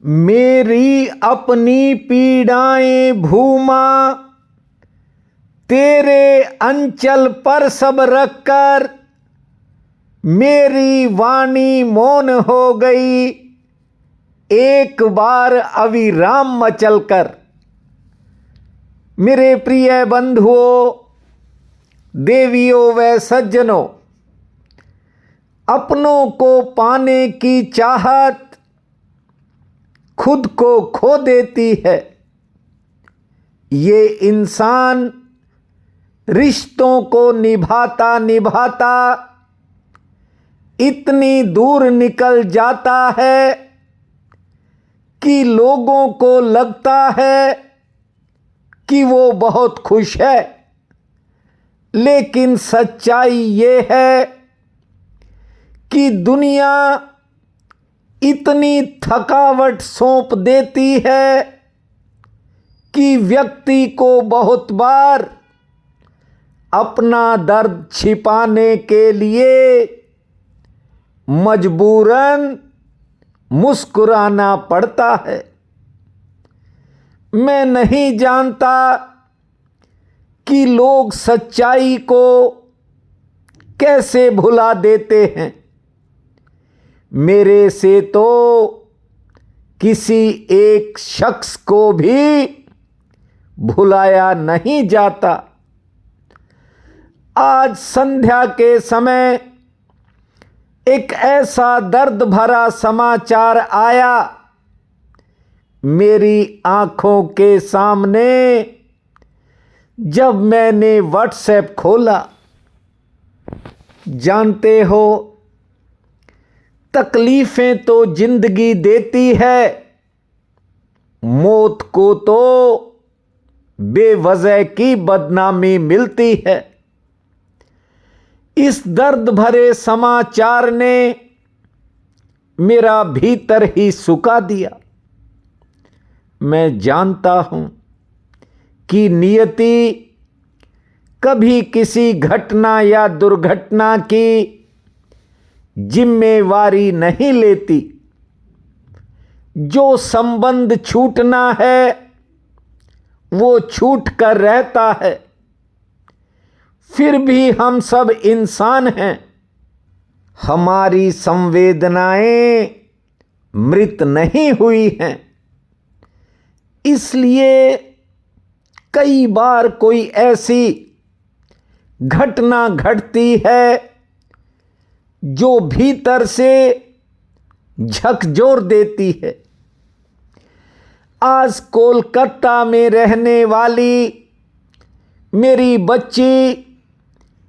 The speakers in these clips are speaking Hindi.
मेरी अपनी पीड़ाएं भूमा तेरे अंचल पर सब रखकर मेरी वाणी मौन हो गई एक बार अविराम मचल कर। मेरे प्रिय बंधुओं, देवियों व सज्जनों, अपनों को पाने की चाहत खुद को खो देती है। ये इंसान रिश्तों को निभाता निभाता इतनी दूर निकल जाता है कि लोगों को लगता है कि वो बहुत खुश है, लेकिन सच्चाई ये है कि दुनिया इतनी थकावट सौंप देती है कि व्यक्ति को बहुत बार अपना दर्द छिपाने के लिए मजबूरन मुस्कुराना पड़ता है। मैं नहीं जानता कि लोग सच्चाई को कैसे भुला देते हैं। मेरे से तो किसी एक शख्स को भी भुलाया नहीं जाता। आज संध्या के समय एक ऐसा दर्द भरा समाचार आया मेरी आंखों के सामने जब मैंने व्हाट्सएप खोला। जानते हो, तकलीफें तो जिंदगी देती है, मौत को तो बेवजह की बदनामी मिलती है। इस दर्द भरे समाचार ने मेरा भीतर ही सुखा दिया। मैं जानता हूं कि नियति कभी किसी घटना या दुर्घटना की जिम्मेवारी नहीं लेती। जो संबंध छूटना है वो छूट कर रहता है। फिर भी हम सब इंसान हैं, हमारी संवेदनाएं मृत नहीं हुई हैं। इसलिए कई बार कोई ऐसी घटना घटती है जो भीतर से झकझोर देती है। आज कोलकाता में रहने वाली मेरी बच्ची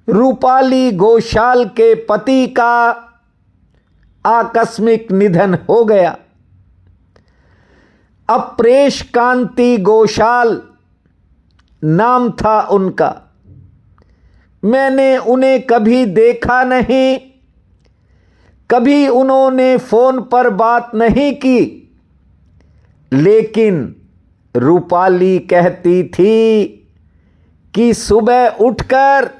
रूपाली घोषाल के पति का आकस्मिक निधन हो गया। अप्रेश कांति घोषाल नाम था उनका। मैंने उन्हें कभी देखा नहीं, कभी उन्होंने फोन पर बात नहीं की, लेकिन रूपाली कहती थी कि सुबह उठकर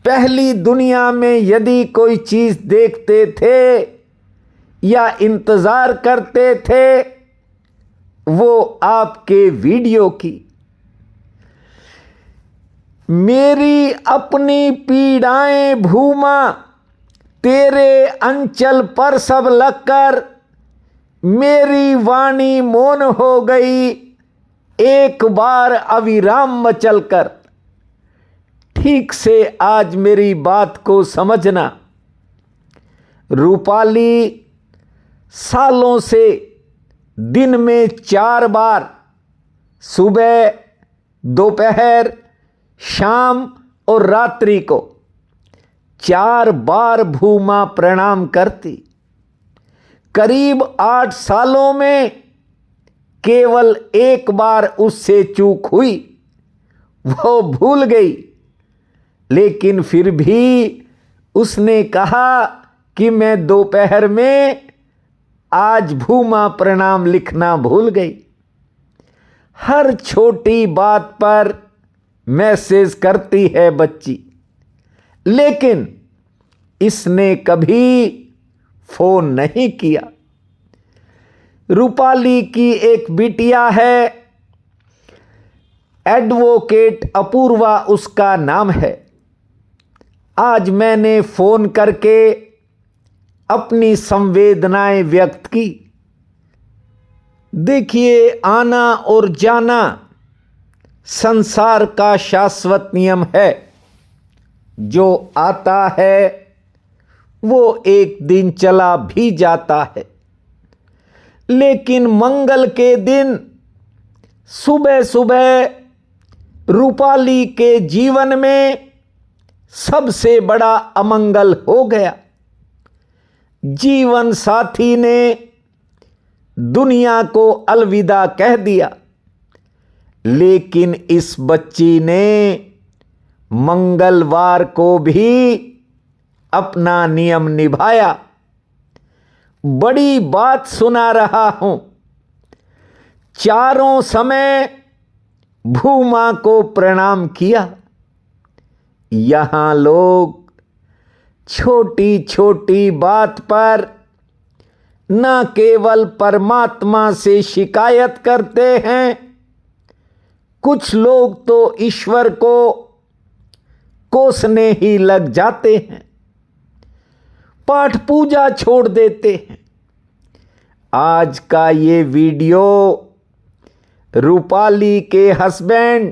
पहली दुनिया में यदि कोई चीज देखते थे या इंतजार करते थे वो आपके वीडियो की। मेरी अपनी पीड़ाएं भूमा तेरे अंचल पर सब लगकर मेरी वाणी मौन हो गई एक बार अविराम मचल कर। ठीक से आज मेरी बात को समझना। रूपाली सालों से दिन में 4 बार, सुबह, दोपहर, शाम और रात्रि को 4 बार भूमा प्रणाम करती। करीब 8 सालों में केवल 1 बार उससे चूक हुई, वो भूल गई। लेकिन फिर भी उसने कहा कि मैं दोपहर में आज भूमा प्रणाम लिखना भूल गई। हर छोटी बात पर मैसेज करती है बच्ची, लेकिन इसने कभी फोन नहीं किया। रूपाली की एक बिटिया है, एडवोकेट अपूर्वा उसका नाम है। आज मैंने फोन करके अपनी संवेदनाएं व्यक्त की। देखिए, आना और जाना संसार का शाश्वत नियम है। जो आता है वो एक दिन चला भी जाता है, लेकिन मंगल के दिन सुबह सुबह रूपाली के जीवन में सबसे बड़ा अमंगल हो गया। जीवन साथी ने दुनिया को अलविदा कह दिया, लेकिन इस बच्ची ने मंगलवार को भी अपना नियम निभाया। बड़ी बात सुना रहा हूं। चारों समय भूमा को प्रणाम किया। यहां लोग छोटी छोटी बात पर न केवल परमात्मा से शिकायत करते हैं, कुछ लोग तो ईश्वर को कोसने ही लग जाते हैं, पाठ पूजा छोड़ देते हैं। आज का ये वीडियो रूपाली के हस्बैंड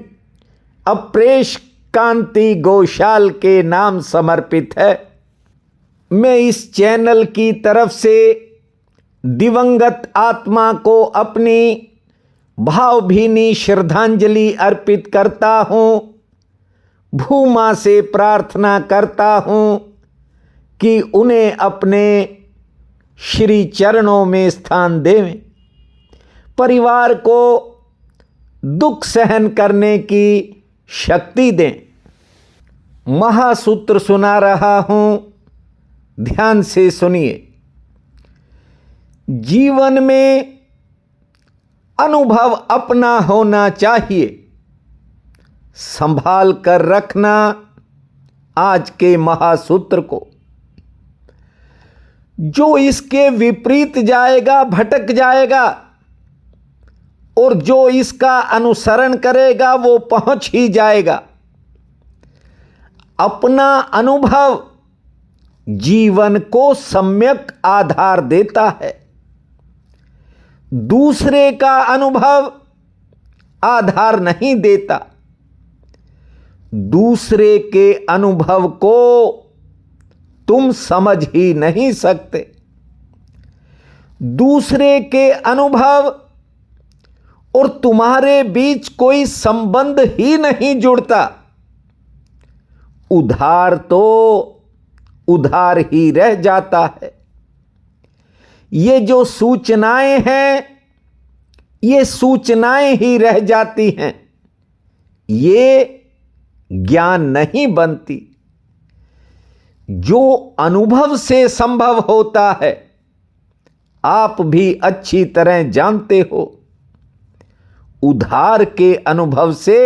अप्रेश कांति घोषाल के नाम समर्पित है। मैं इस चैनल की तरफ से दिवंगत आत्मा को अपनी भावभीनी श्रद्धांजलि अर्पित करता हूं। भूमा से प्रार्थना करता हूं कि उन्हें अपने श्री चरणों में स्थान देवें, परिवार को दुख सहन करने की शक्ति दें। महासूत्र सुना रहा हूं, ध्यान से सुनिए। जीवन में अनुभव अपना होना चाहिए, संभाल कर रखना आज के महासूत्र को। जो इसके विपरीत जाएगा भटक जाएगा, और जो इसका अनुसरण करेगा वो पहुंच ही जाएगा। अपना अनुभव जीवन को सम्यक आधार देता है, दूसरे का अनुभव आधार नहीं देता। दूसरे के अनुभव को तुम समझ ही नहीं सकते। दूसरे के अनुभव और तुम्हारे बीच कोई संबंध ही नहीं जुड़ता। उधार तो उधार ही रह जाता है। ये जो सूचनाएं हैं, ये सूचनाएं ही रह जाती हैं, ये ज्ञान नहीं बनती। जो अनुभव से संभव होता है, आप भी अच्छी तरह जानते हो, उधार के अनुभव से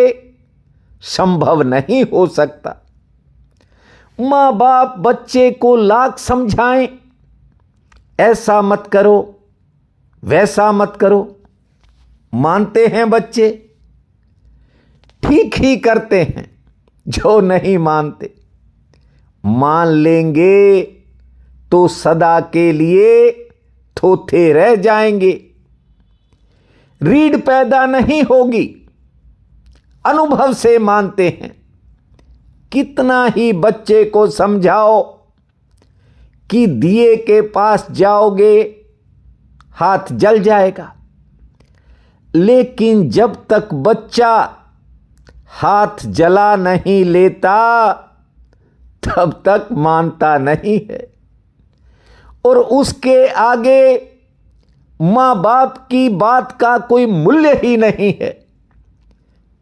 संभव नहीं हो सकता। माँ बाप बच्चे को लाख समझाएं, ऐसा मत करो, वैसा मत करो, मानते हैं बच्चे, ठीक ही करते हैं। जो नहीं मानते, मान लेंगे तो सदा के लिए थोथे रह जाएंगे। रीढ़ पैदा नहीं होगी, अनुभव से मानते हैं। कितना ही बच्चे को समझाओ कि दिए के पास जाओगे हाथ जल जाएगा, लेकिन जब तक बच्चा हाथ जला नहीं लेता तब तक मानता नहीं है। और उसके आगे माँ बाप की बात का कोई मूल्य ही नहीं है।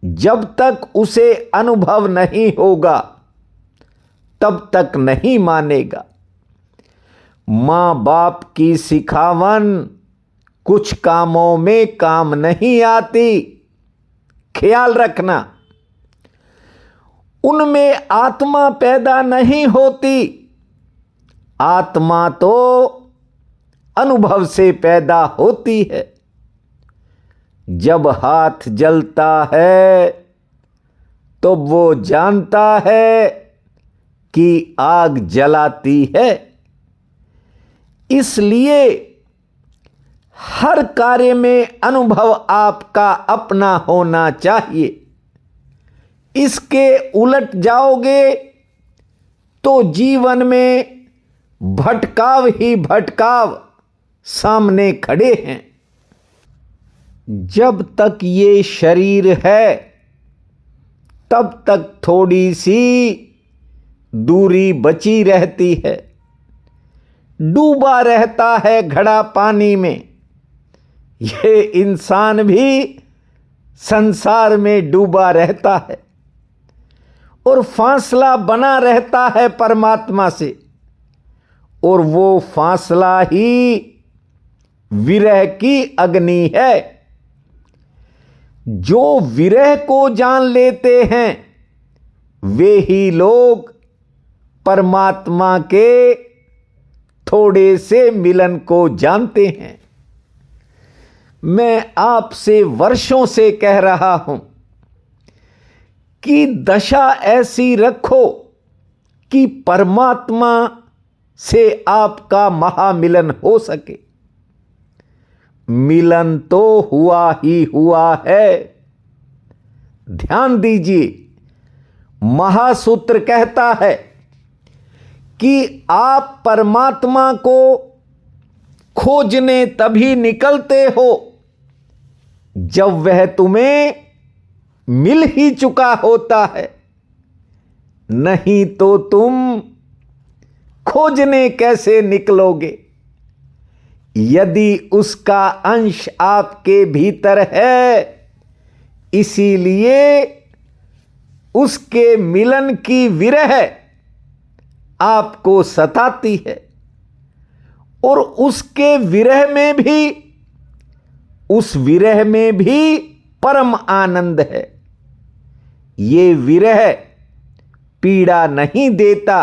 जब तक उसे अनुभव नहीं होगा तब तक नहीं मानेगा। माँ बाप की सिखावन कुछ कामों में काम नहीं आती, ख्याल रखना। उनमें आत्मा पैदा नहीं होती। आत्मा तो अनुभव से पैदा होती है। जब हाथ जलता है तो वो जानता है कि आग जलाती है। इसलिए हर कार्य में अनुभव आपका अपना होना चाहिए। इसके उलट जाओगे तो जीवन में भटकाव ही भटकाव सामने खड़े हैं। जब तक ये शरीर है तब तक थोड़ी सी दूरी बची रहती है। डूबा रहता है घड़ा पानी में। ये इंसान भी संसार में डूबा रहता है और फासला बना रहता है परमात्मा से। और वो फासला ही विरह की अग्नि है। जो विरह को जान लेते हैं वे ही लोग परमात्मा के थोड़े से मिलन को जानते हैं। मैं आपसे वर्षों से कह रहा हूं कि दशा ऐसी रखो कि परमात्मा से आपका महामिलन हो सके। मिलन तो हुआ ही हुआ है। ध्यान दीजिए, महासूत्र कहता है कि आप परमात्मा को खोजने तभी निकलते हो जब वह तुम्हें मिल ही चुका होता है। नहीं तो तुम खोजने कैसे निकलोगे? यदि उसका अंश आपके भीतर है, इसीलिए उसके मिलन की विरह आपको सताती है। और उसके विरह में भी, उस विरह में भी परम आनंद है। ये विरह पीड़ा नहीं देता,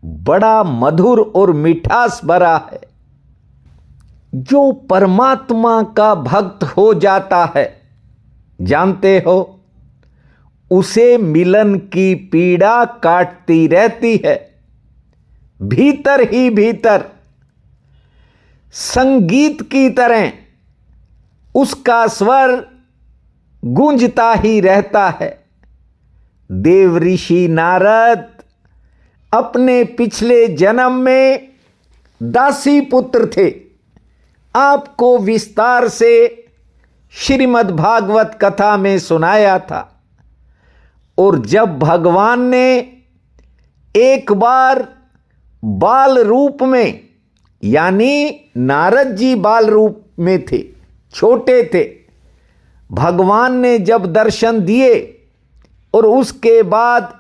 बड़ा मधुर और मिठास भरा है। जो परमात्मा का भक्त हो जाता है, जानते हो, उसे मिलन की पीड़ा काटती रहती है। भीतर ही भीतर संगीत की तरह उसका स्वर गूंजता ही रहता है। देव ऋषि नारद अपने पिछले जन्म में दासी पुत्र थे। आपको विस्तार से श्रीमद् भागवत कथा में सुनाया था। और जब भगवान ने एक बार बाल रूप में, यानी नारद जी बाल रूप में थे, छोटे थे, भगवान ने जब दर्शन दिए और उसके बाद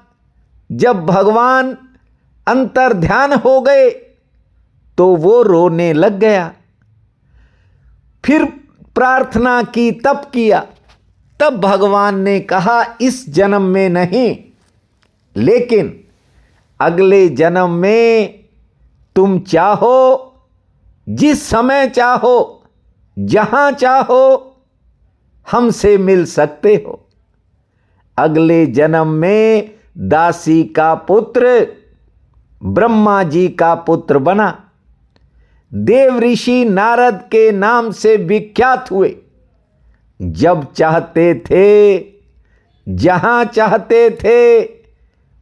जब भगवान अंतर ध्यान हो गए तो वो रोने लग गया। फिर प्रार्थना की, तप किया। तब भगवान ने कहा इस जन्म में नहीं, लेकिन अगले जन्म में तुम चाहो, जिस समय चाहो, जहां चाहो, हमसे मिल सकते हो। अगले जन्म में दासी का पुत्र ब्रह्मा जी का पुत्र बना। देव ऋषि नारद के नाम से विख्यात हुए। जब चाहते थे, जहां चाहते थे,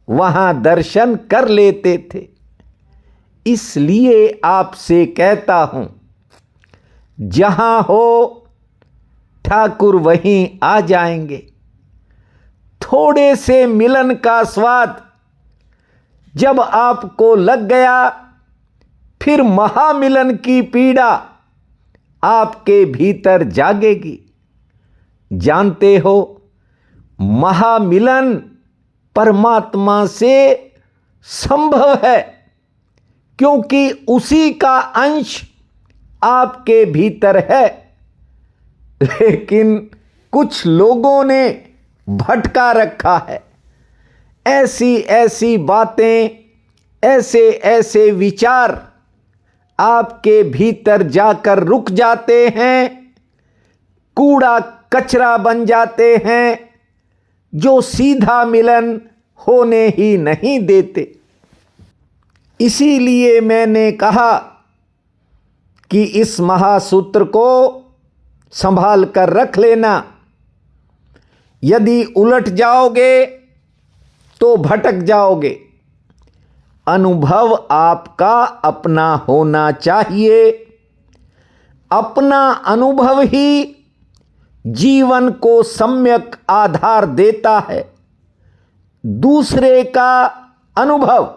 वहां दर्शन कर लेते थे। इसलिए आपसे कहता हूं, जहां हो ठाकुर वहीं आ जाएंगे। थोड़े से मिलन का स्वाद जब आपको लग गया, फिर महामिलन की पीड़ा आपके भीतर जागेगी। जानते हो, महामिलन परमात्मा से संभव है, क्योंकि उसी का अंश आपके भीतर है। लेकिन कुछ लोगों ने भटका रखा है। ऐसी ऐसी बातें, ऐसे ऐसे विचार आपके भीतर जाकर रुक जाते हैं, कूड़ा कचरा बन जाते हैं, जो सीधा मिलन होने ही नहीं देते। इसीलिए मैंने कहा कि इस महासूत्र को संभाल कर रख लेना। यदि उलट जाओगे तो भटक जाओगे। अनुभव आपका अपना होना चाहिए। अपना अनुभव ही जीवन को सम्यक आधार देता है। दूसरे का अनुभव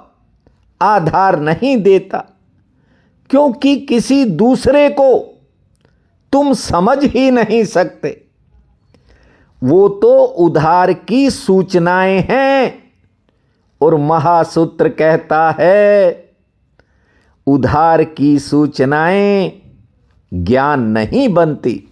आधार नहीं देता, क्योंकि किसी दूसरे को तुम समझ ही नहीं सकते। वो तो उधार की सूचनाएं हैं। और महासूत्र कहता है, उधार की सूचनाएं ज्ञान नहीं बनती।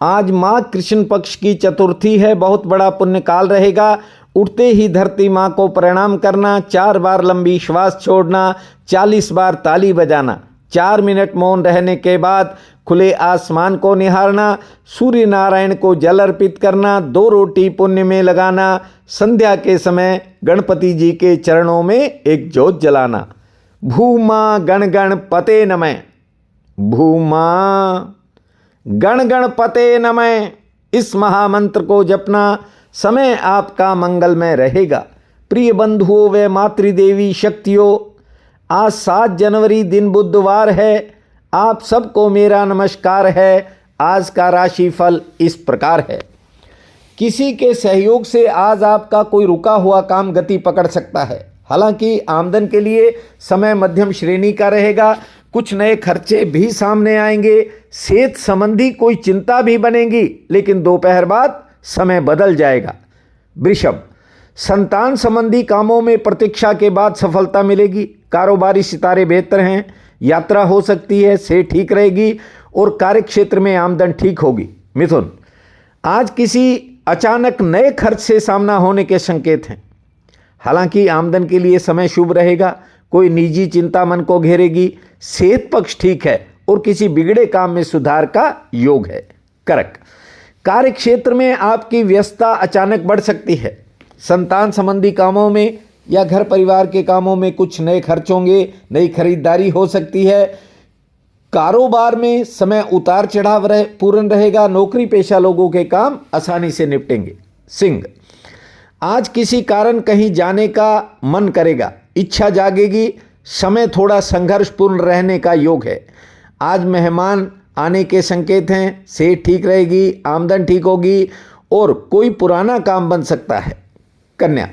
आज मां कृष्ण पक्ष की चतुर्थी है, बहुत बड़ा पुण्य काल रहेगा। उठते ही धरती मां को प्रणाम करना, 4 बार लंबी श्वास छोड़ना, 40 बार ताली बजाना, 4 मिनट मौन रहने के बाद खुले आसमान को निहारना, सूर्य नारायण को जल अर्पित करना, 2 रोटी पुण्य में लगाना, संध्या के समय गणपति जी के चरणों में एक ज्योत जलाना। भूमा गण गण पते नमः, भूमा गण गण पते नमः। इस महामंत्र को जपना, समय आपका मंगलमय रहेगा। प्रिय बंधुओं व मातृदेवी शक्तियों, आज 7 जनवरी दिन बुधवार है। आप सबको मेरा नमस्कार है। आज का राशिफल इस प्रकार है। किसी के सहयोग से आज आपका कोई रुका हुआ काम गति पकड़ सकता है। हालांकि आमदन के लिए समय मध्यम श्रेणी का रहेगा। कुछ नए खर्चे भी सामने आएंगे। सेहत संबंधी कोई चिंता भी बनेगी, लेकिन दोपहर बाद समय बदल जाएगा। वृषभ, संतान संबंधी कामों में प्रतीक्षा के बाद सफलता मिलेगी। कारोबारी सितारे बेहतर हैं। यात्रा हो सकती है, से ठीक रहेगी और कार्य क्षेत्र में आमदन ठीक होगी। मिथुन, आज किसी अचानक नए खर्च से सामना होने के संकेत हैं। हालांकि आमदन के लिए समय शुभ रहेगा। कोई निजी चिंता मन को घेरेगी। सेहत पक्ष ठीक है और किसी बिगड़े काम में सुधार का योग है। कर्क, कार्य क्षेत्र में आपकी व्यस्तता अचानक बढ़ सकती है। संतान संबंधी कामों में या घर परिवार के कामों में कुछ नए खर्च होंगे, नई खरीदारी हो सकती है। कारोबार में समय उतार चढ़ाव पूर्ण रहेगा। नौकरी पेशा लोगों के काम आसानी से निपटेंगे। सिंह, आज किसी कारण कहीं जाने का मन करेगा, इच्छा जागेगी। समय थोड़ा संघर्षपूर्ण रहने का योग है। आज मेहमान आने के संकेत हैं। सेहत ठीक रहेगी, आमदन ठीक होगी और कोई पुराना काम बन सकता है। कन्या,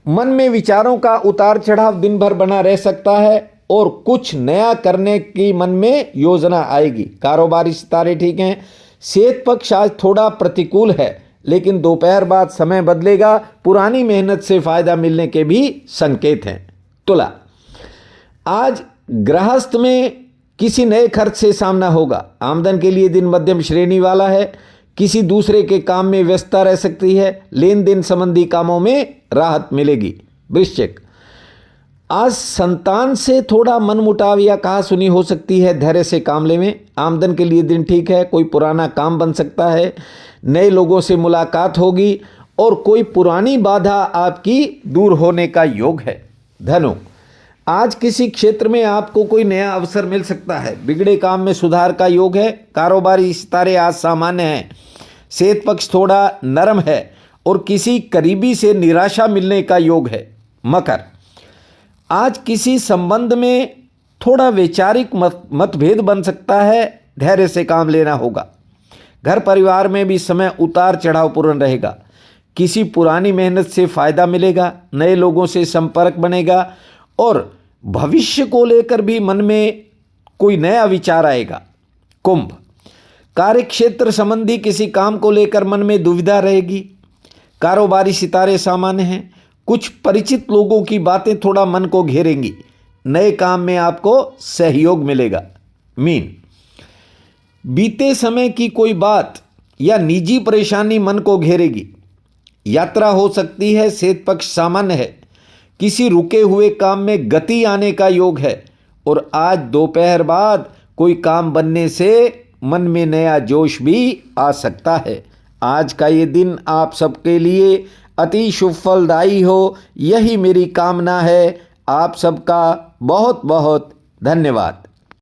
मन में विचारों का उतार चढ़ाव दिन भर बना रह सकता है और कुछ नया करने की मन में योजना आएगी। कारोबारी सितारे ठीक हैं। सेहत पक्ष आज थोड़ा प्रतिकूल है, लेकिन दोपहर बाद समय बदलेगा। पुरानी मेहनत से फायदा मिलने के भी संकेत हैं। तुला, आज गृहस्थ में किसी नए खर्च से सामना होगा। आमदन के लिए दिन मध्यम श्रेणी वाला है। किसी दूसरे के काम में व्यस्तता रह सकती है। लेन देन संबंधी कामों में राहत मिलेगी। वृश्चिक, आज संतान से थोड़ा मनमुटाव या कहासुनी हो सकती है। धैर्य से काम लें। आमदन के लिए दिन ठीक है। कोई पुराना काम बन सकता है। नए लोगों से मुलाकात होगी और कोई पुरानी बाधा आपकी दूर होने का योग है। धनु, आज किसी क्षेत्र में आपको कोई नया अवसर मिल सकता है। बिगड़े काम में सुधार का योग है। कारोबारी सितारे आज सामान्य हैं। सेहत पक्ष थोड़ा नरम है और किसी करीबी से निराशा मिलने का योग है। मकर, आज किसी संबंध में थोड़ा वैचारिक मतभेद बन सकता है। धैर्य से काम लेना होगा। घर परिवार में भी समय उतार चढ़ाव पूर्ण रहेगा। किसी पुरानी मेहनत से फायदा मिलेगा। नए लोगों से संपर्क बनेगा और भविष्य को लेकर भी मन में कोई नया विचार आएगा। कुंभ, कार्य क्षेत्र संबंधी किसी काम को लेकर मन में दुविधा रहेगी। कारोबारी सितारे सामान्य हैं। कुछ परिचित लोगों की बातें थोड़ा मन को घेरेंगी। नए काम में आपको सहयोग मिलेगा। मीन, बीते समय की कोई बात या निजी परेशानी मन को घेरेगी। यात्रा हो सकती है। सेहत पक्ष सामान्य है। किसी रुके हुए काम में गति आने का योग है और आज दोपहर बाद कोई काम बनने से मन में नया जोश भी आ सकता है। आज का ये दिन आप सबके लिए अति शुभ फलदायी हो, यही मेरी कामना है। आप सबका बहुत बहुत धन्यवाद।